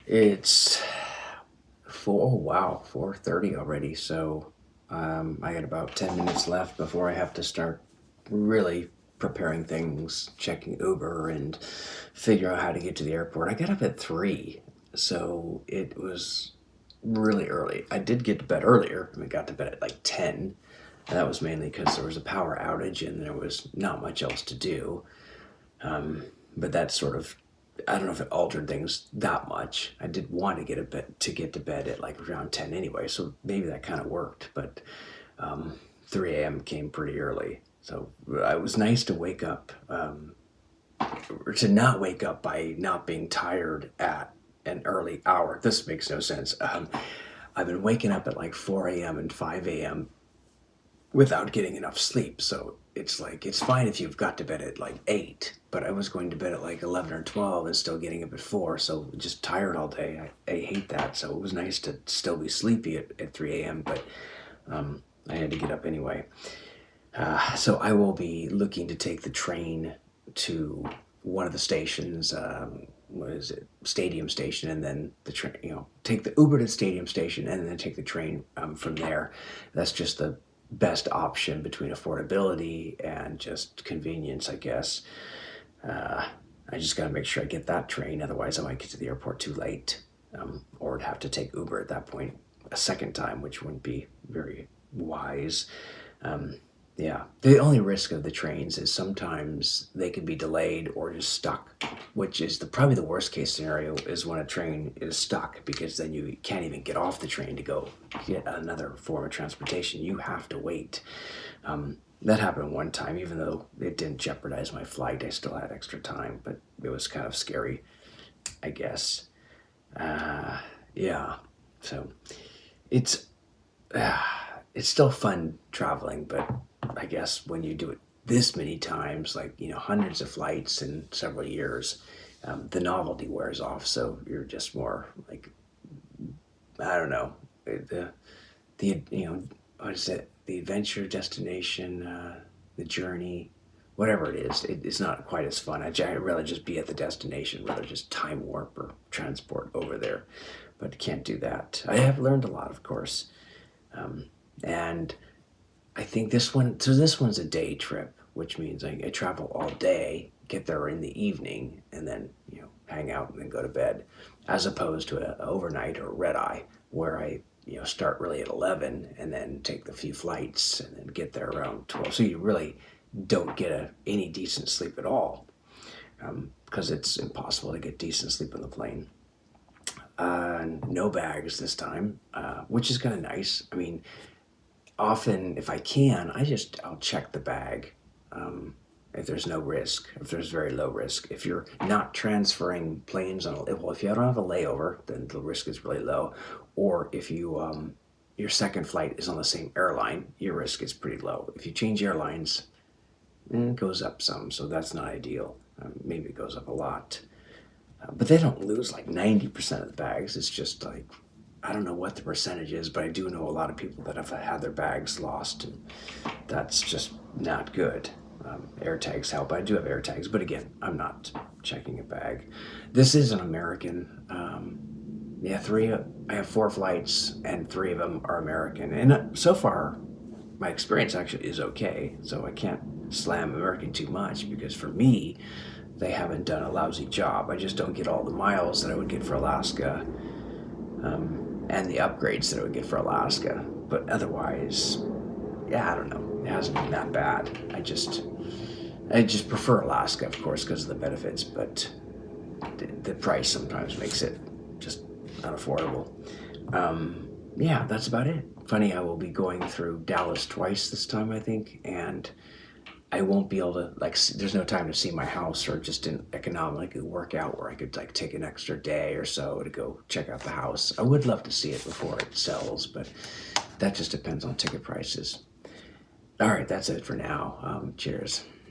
It's oh wow, 4:30 already. So I got about 10 minutes left before I have to start really preparing things, checking Uber and figure out how to get to the airport. I got up at 3, so it was really early. I did get to bed earlier. I got to bed at like 10, and that was mainly because there was a power outage and there was not much else to do. But that sort of, I don't know if it altered things that much. I did want to get to bed at like around 10 anyway, so maybe that kind of worked. But 3 a.m. came pretty early, so it was nice to wake up, or to not wake up by not being tired at an early hour. This makes no sense. I've been waking up at like 4 a.m. and 5 a.m. without getting enough sleep. So it's like, it's fine if you've got to bed at like 8, but I was going to bed at like 11 or 12 and still getting up at 4. So just tired all day. I hate that. So it was nice to still be sleepy at 3 a.m., but I had to get up anyway. So I will be looking to take the train to one of the stations. What is it? Stadium Station, and then the train. Take the Uber to Stadium Station, and then take the train from there. That's just the best option between affordability and just convenience, I guess. I just got to make sure I get that train, otherwise I might get to the airport too late, or would have to take Uber at that point a second time, which wouldn't be very wise. Yeah, the only risk of the trains is sometimes they can be delayed or just stuck, which is probably the worst case scenario, is when a train is stuck, because then you can't even get off the train to go get another form of transportation. You have to wait. That happened one time, even though it didn't jeopardize my flight. I still had extra time, but it was kind of scary, I guess. Yeah, so it's it's still fun traveling, but I guess when you do it this many times, like, hundreds of flights in several years, the novelty wears off. So you're just more like, I don't know, what is it? The adventure, destination, the journey, whatever it is, it's not quite as fun. I'd rather just be at the destination, rather just time warp or transport over there, but can't do that. I have learned a lot, of course. And I think this one's a day trip, which means I travel all day, get there in the evening, and then, hang out and then go to bed, as opposed to an overnight or red eye, where I, start really at 11 and then take the few flights and then get there around 12. So you really don't get any decent sleep at all, because it's impossible to get decent sleep on the plane. No bags this time, which is kind of nice. I mean, often, if I can, I'll check the bag, if there's no risk, if there's very low risk. If you're not transferring planes if you don't have a layover, then the risk is really low. Or if you your second flight is on the same airline, your risk is pretty low. If you change airlines, it goes up some, so that's not ideal. Maybe it goes up a lot. But they don't lose like 90% of the bags. It's just like, I don't know what the percentage is, but I do know a lot of people that have had their bags lost, and that's just not good. Air tags help. I do have air tags, but again, I'm not checking a bag. This is an American. I have 4 flights, and 3 of them are American. And so far, my experience actually is okay. So I can't slam American too much, because for me, they haven't done a lousy job. I just don't get all the miles that I would get for Alaska, and the upgrades that I would get for Alaska. But otherwise, yeah, I don't know. It hasn't been that bad. I just prefer Alaska, of course, because of the benefits, but the price sometimes makes it just unaffordable. Yeah, that's about it. Funny, I will be going through Dallas twice this time, I think, and I won't be able to, there's no time to see my house, or just didn't economically work out where I could take an extra day or so to go check out the house. I would love to see it before it sells, but that just depends on ticket prices. All right, that's it for now. Cheers.